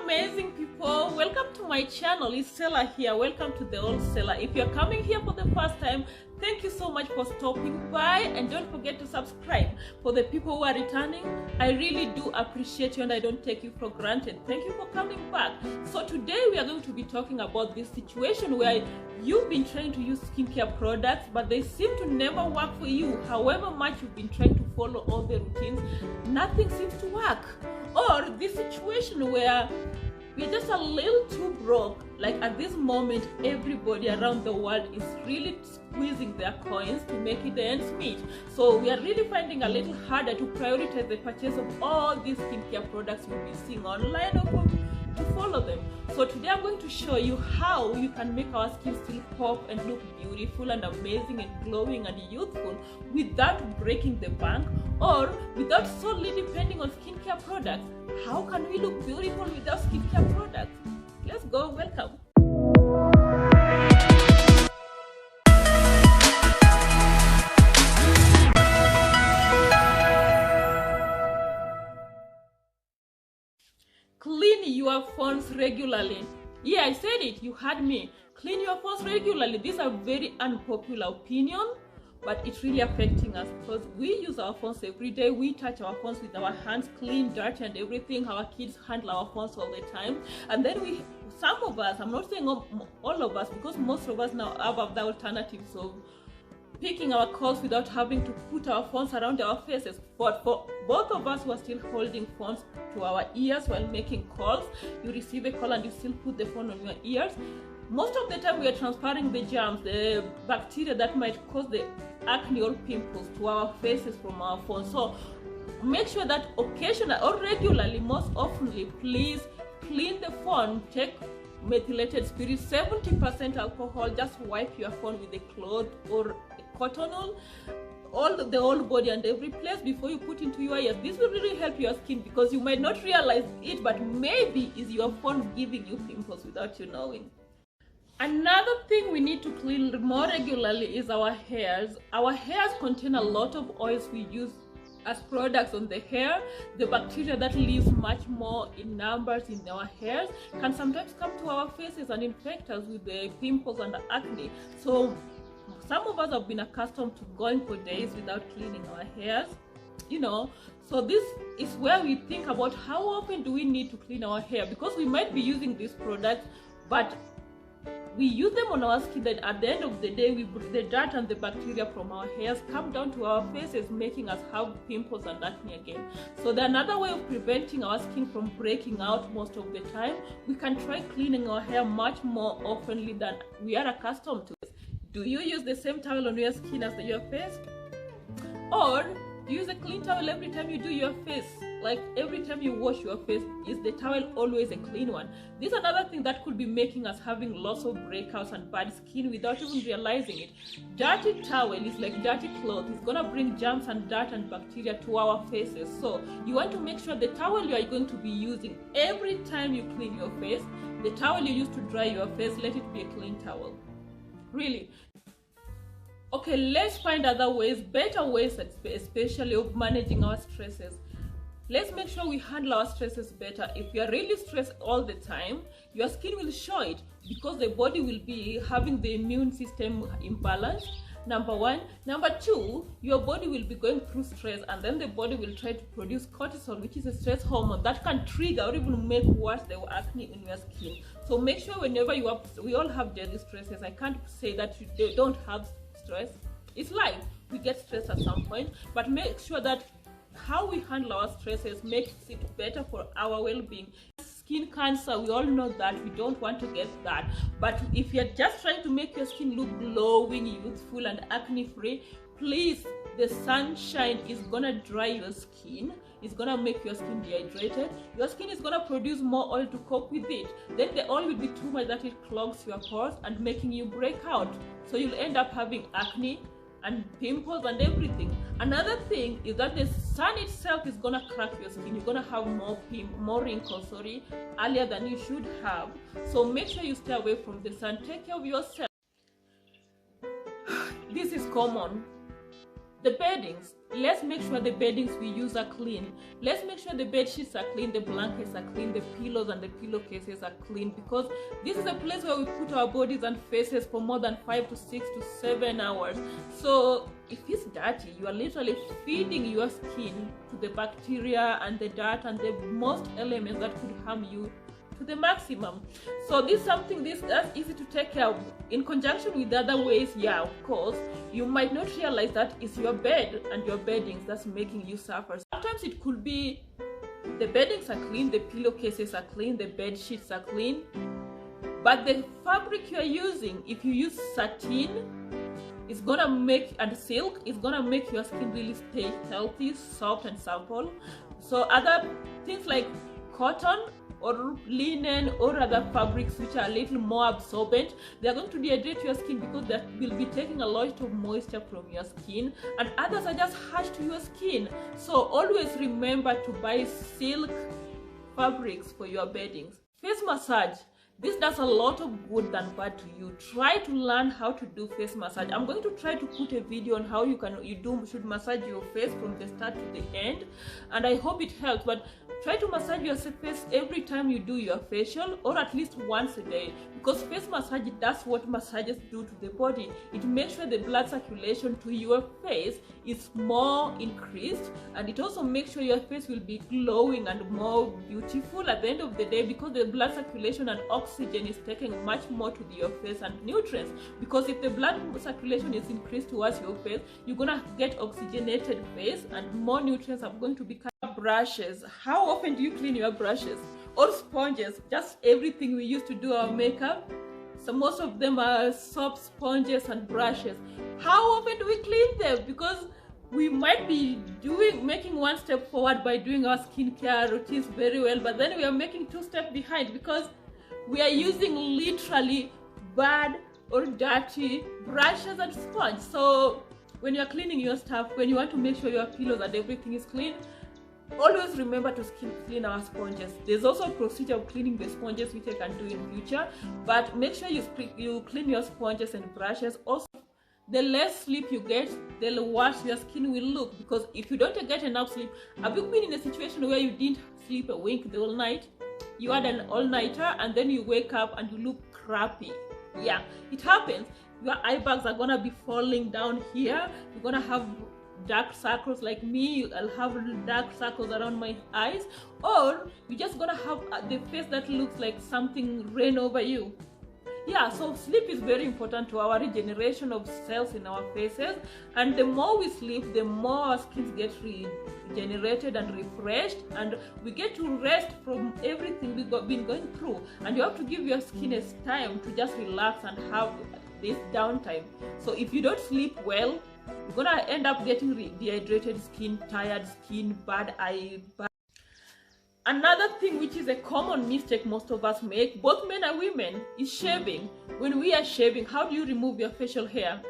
amazing people, welcome to my channel. It's Stella here. Welcome to the Old Stella. If you're coming here for the first time, thank you so much for stopping by, and don't forget to subscribe. For the people who are returning, I really do appreciate you and I don't take you for granted. Thank you for coming back. So today we are going to be talking about this situation where you've been trying to use skincare products but they seem to never work for you. However much you've been trying to follow all the routines, nothing seems to work. Or this situation where we're just a little too broke. Like at this moment, everybody around the world is really squeezing their coins to make it the ends meet. So we are really finding a little harder to prioritize the purchase of all these skincare products we'll be seeing online or to follow them. So today I'm going to show you how you can make our skin still pop and look beautiful and amazing and glowing and youthful without breaking the bank or without solely depending on skincare products. How can we look beautiful without skincare products? Let's go. Welcome. Clean your phones regularly. Yeah, I said it. You heard me. Clean your phones regularly. These are very unpopular opinion, but it's really affecting us because we use our phones every day. We touch our phones with our hands, clean, dirty, and everything. Our kids handle our phones all the time, and then some of us, I'm not saying all of us, because most of us now have other alternatives of picking our calls without having to put our phones around our faces. But for both of us who are still holding phones to our ears while making calls, you receive a call and you still put the phone on your ears. Most of the time we are transferring the germs, the bacteria that might cause the acne or pimples to our faces from our phone. So make sure that occasionally or regularly, most oftenly, please clean the phone. Take methylated spirit, 70% alcohol, just wipe your phone with a cloth or a cotton wool, all the whole body and every place before you put into your ears. This will really help your skin because you might not realize it, but maybe is your phone giving you pimples without you knowing. Another thing we need to clean more regularly is our hairs. Our hairs contain a lot of oils we use as products on the hair. The bacteria that lives much more in numbers in our hairs can sometimes come to our faces and infect us with the pimples and the acne. So some of us have been accustomed to going for days without cleaning our hairs, so this is where we think about how often do we need to clean our hair, because we might be using these products but we use them on our skin, that at the end of the day, the dirt and the bacteria from our hairs come down to our faces, making us have pimples and acne again. So another way of preventing our skin from breaking out most of the time, we can try cleaning our hair much more oftenly than we are accustomed to. Do you use the same towel on your skin as your face? Or do you use a clean towel every time you do your face? Like every time you wash your face, is the towel always a clean one? This is another thing that could be making us having lots of breakouts and bad skin without even realizing it. Dirty towel is like dirty clothes. It's gonna bring germs and dirt and bacteria to our faces. So you want to make sure the towel you are going to be using every time you clean your face, the towel you use to dry your face, let it be a clean towel. Really. Okay, let's find other ways, better ways, especially of managing our stresses. Let's make sure we handle our stresses better. If you are really stressed all the time, your skin will show it because the body will be having the immune system imbalanced, number one. Number two, your body will be going through stress, and then the body will try to produce cortisol, which is a stress hormone that can trigger or even make worse the acne in your skin. So make sure whenever we all have daily stresses. I can't say that you don't have stress. It's life. We get stressed at some point, but make sure that how we handle our stresses makes it better for our well-being. Skin cancer, we all know that. We don't want to get that. But if you're just trying to make your skin look glowing, youthful, and acne-free, please, the sunshine is gonna dry your skin. It's gonna make your skin dehydrated. Your skin is gonna produce more oil to cope with it. Then the oil will be too much that it clogs your pores and making you break out. So you'll end up having acne and pimples and everything. Another thing is that the sun itself is gonna crack your skin. You're gonna have more wrinkles, earlier than you should have. So make sure you stay away from the sun. Take care of yourself. This is common. The beddings, let's make sure the beddings we use are clean. Let's make sure the bed sheets are clean, the blankets are clean, the pillows and the pillowcases are clean, because this is a place where we put our bodies and faces for more than 5 to 6 to 7 hours. So if it's dirty, you are literally feeding your skin to the bacteria and the dirt and the most elements that could harm you to the maximum. So this is something that's easy to take care of in conjunction with the other ways. Yeah, of course, you might not realize that it's your bed and your beddings that's making you suffer. Sometimes it could be the beddings are clean, the pillowcases are clean, the bed sheets are clean, but the fabric you are using, if you use satin, it's gonna make, and silk, it's gonna make your skin really stay healthy, soft and supple. So other things like cotton or linen or other fabrics which are a little more absorbent, they are going to dehydrate your skin because they will be taking a lot of moisture from your skin, and others are just harsh to your skin. So always remember to buy silk fabrics for your beddings. Face massage, this does a lot of good than bad to you. Try to learn how to do face massage. I'm going to try to put a video on how you should massage your face from the start to the end, and I hope it helps. But try to massage your face every time you do your facial, or at least once a day, because face massage does what massages do to the body. It makes sure the blood circulation to your face is more increased, and it also makes sure your face will be glowing and more beautiful at the end of the day, because the blood circulation and oxygen is taking much more to your face and nutrients. Because if the blood circulation is increased towards your face, you're gonna get oxygenated face and more nutrients are going to be. Brushes, how often do you clean your brushes? Or sponges, just everything we use to do our makeup. So most of them are soap, sponges and brushes. How often do we clean them? Because we might be making one step forward by doing our skincare routines very well, but then we are making 2 steps behind because we are using literally bad or dirty brushes and sponge. So when you're cleaning your stuff, when you want to make sure your pillows and everything is clean, always remember to clean our sponges. There's also a procedure of cleaning the sponges which I can do in future, but make sure you clean your sponges and brushes. Also, the less sleep you get, the worse your skin will look, because if you don't get enough sleep, have you been in a situation where you didn't sleep a wink the whole night? You had an all-nighter and then you wake up and you look crappy. Yeah, it happens. Your eye bags are gonna be falling down here. You're gonna have dark circles like me. I'll have dark circles around my eyes, or you're just gonna have the face that looks like something rain over you. Yeah, so sleep is very important to our regeneration of cells in our faces, and the more we sleep, the more our skins get regenerated and refreshed, and we get to rest from everything we've been going through. And you have to give your skin a time to just relax and have this downtime. So if you don't sleep well, you're gonna end up getting dehydrated skin, tired skin, bad eye. Another thing which is a common mistake most of us make, both men and women, is shaving. When we are shaving, how do you remove your facial hair?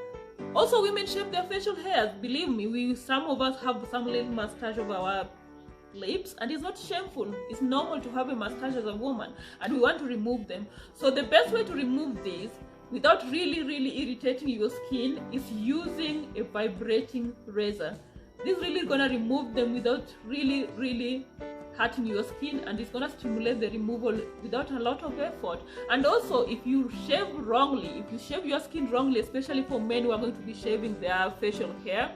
Also, women shave their facial hairs. Believe me, some of us have some little mustache over our lips, and it's not shameful. It's normal to have a mustache as a woman, and we want to remove them. So the best way to remove these without really irritating your skin is using a vibrating razor. This really is gonna remove them without really hurting your skin, and it's gonna stimulate the removal without a lot of effort. And also, if you shave wrongly, if you shave your skin wrongly, especially for men who are going to be shaving their facial hair,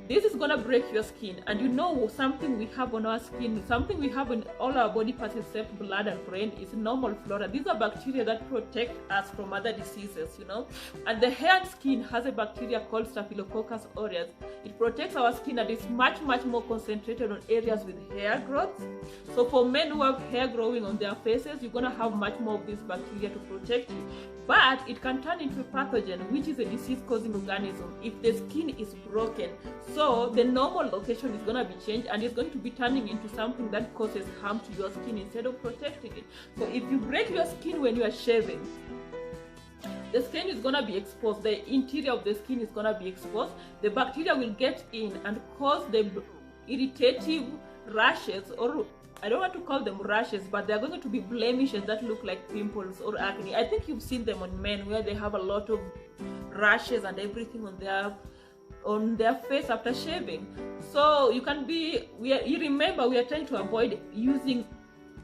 this is gonna break your skin. And you know, something we have on our skin, something we have in all our body parts except blood and brain, is normal flora. These are bacteria that protect us from other diseases, you know. And the hair and skin has a bacteria called Staphylococcus aureus. It protects our skin, and it's much more concentrated on areas with hair growth. So for men who have hair growing on their faces, you're gonna have much more of this bacteria to protect you. But it can turn into a pathogen, which is a disease-causing organism, if the skin is broken. So the normal location is going to be changed, and it's going to be turning into something that causes harm to your skin instead of protecting it. So if you break your skin when you are shaving, the skin is going to be exposed. The interior of the skin is going to be exposed. The bacteria will get in and cause the irritative rashes, or I don't want to call them rashes, but they're going to be blemishes that look like pimples or acne. I think you've seen them on men where they have a lot of rashes and everything on their on their face after shaving. So you can be, you remember we are trying to avoid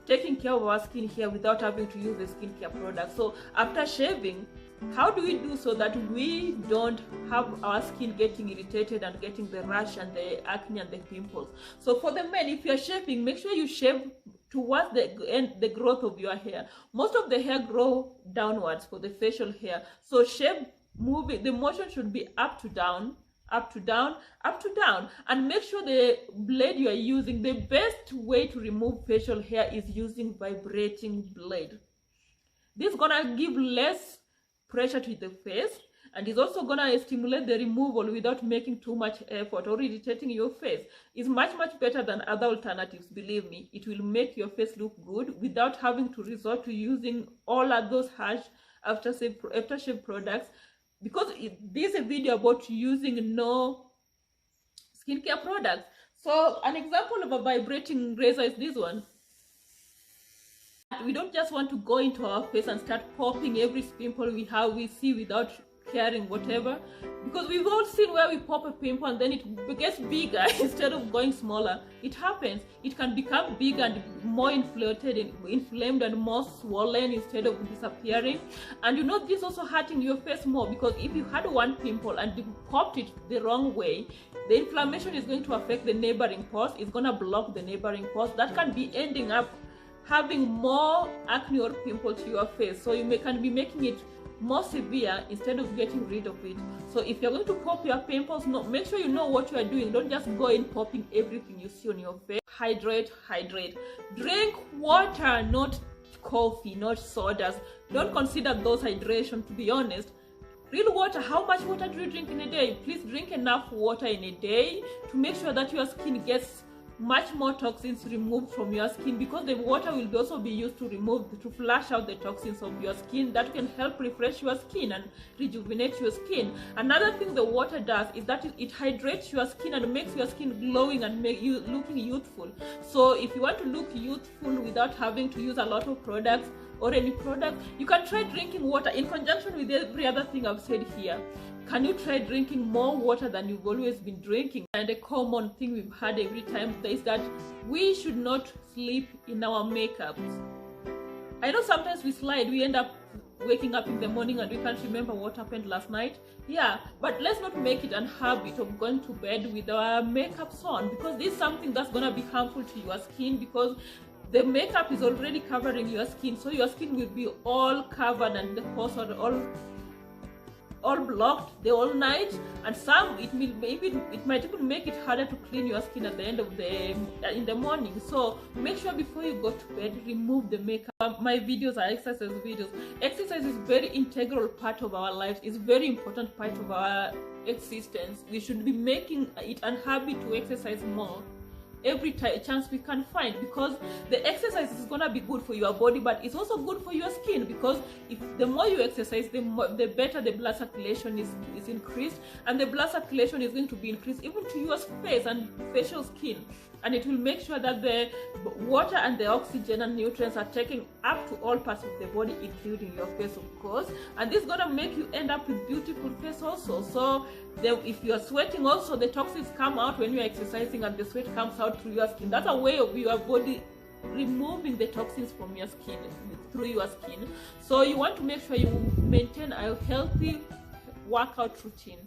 taking care of our skin here without having to use the skincare product. So after shaving, how do we do so that we don't have our skin getting irritated and getting the rash and the acne and the pimples? So for the men, if you're shaving, make sure you shave towards the growth of your hair. Most of the hair grow downwards for the facial hair. So shave, moving, the motion should be up to down, up to down, up to down, and make sure the blade you are using, the best way to remove facial hair is using vibrating blade. This is gonna give less pressure to the face, and is also gonna stimulate the removal without making too much effort or irritating your face. It's much better than other alternatives. Believe me, it will make your face look good without having to resort to using all of those harsh aftershave products, because this is a video about using no skincare products. So an example of a vibrating razor is this one. We don't just want to go into our face and start popping every pimple we see without caring whatever, because we've all seen where we pop a pimple and then it gets bigger instead of going smaller. It happens. It can become bigger and more inflamed and more swollen instead of disappearing. And you know, this is also hurting your face more, because if you had one pimple and you popped it the wrong way, the inflammation is going to affect the neighboring pores. It's going to block the neighboring pores. That can be ending up having more acne or pimple to your face. So you can be making it more severe instead of getting rid of it. So if you're going to pop your pimples, make sure you know what you are doing. Don't just go in popping everything you see on your face. Hydrate. Drink water, not coffee, not sodas. Don't consider those hydration, to be honest. Real water. How much water do you drink in a day? Please drink enough water in a day to make sure that your skin gets much more toxins removed from your skin, because the water will also be used to flush out the toxins of your skin. That can help refresh your skin and rejuvenate your skin. Another thing the water does is that it hydrates your skin and makes your skin glowing and make you looking youthful. So if you want to look youthful without having to use a lot of products or any product, you can try drinking water in conjunction with every other thing I've said here. Can you try drinking more water than you've always been drinking? And a common thing we've had every time is that we should not sleep in our makeups. I know sometimes we slide, we end up waking up in the morning and we can't remember what happened last night. Yeah, but let's not make it a habit of going to bed with our makeup on, because this is something that's going to be harmful to your skin, because the makeup is already covering your skin, so your skin will be all covered and the pores are all blocked the whole night, and it might even make it harder to clean your skin at the end of in the morning. So make sure before you go to bed, remove the makeup. My videos are exercise videos. Exercise is very integral part of our lives. It's very important part of our existence. We should be making it a habit to exercise more every chance we can find, because the exercise is gonna be good for your body, but it's also good for your skin, because if the more you exercise, the better the blood circulation is increased, and the blood circulation is going to be increased even to your face and facial skin, and it will make sure that the water and the oxygen and nutrients are taken up to all parts of the body, including your face, of course. And this is gonna make you end up with beautiful face also. So if you are sweating also, the toxins come out when you are exercising and the sweat comes out through your skin. That's a way of your body removing the toxins from your skin through your skin. So you want to make sure you maintain a healthy workout routine.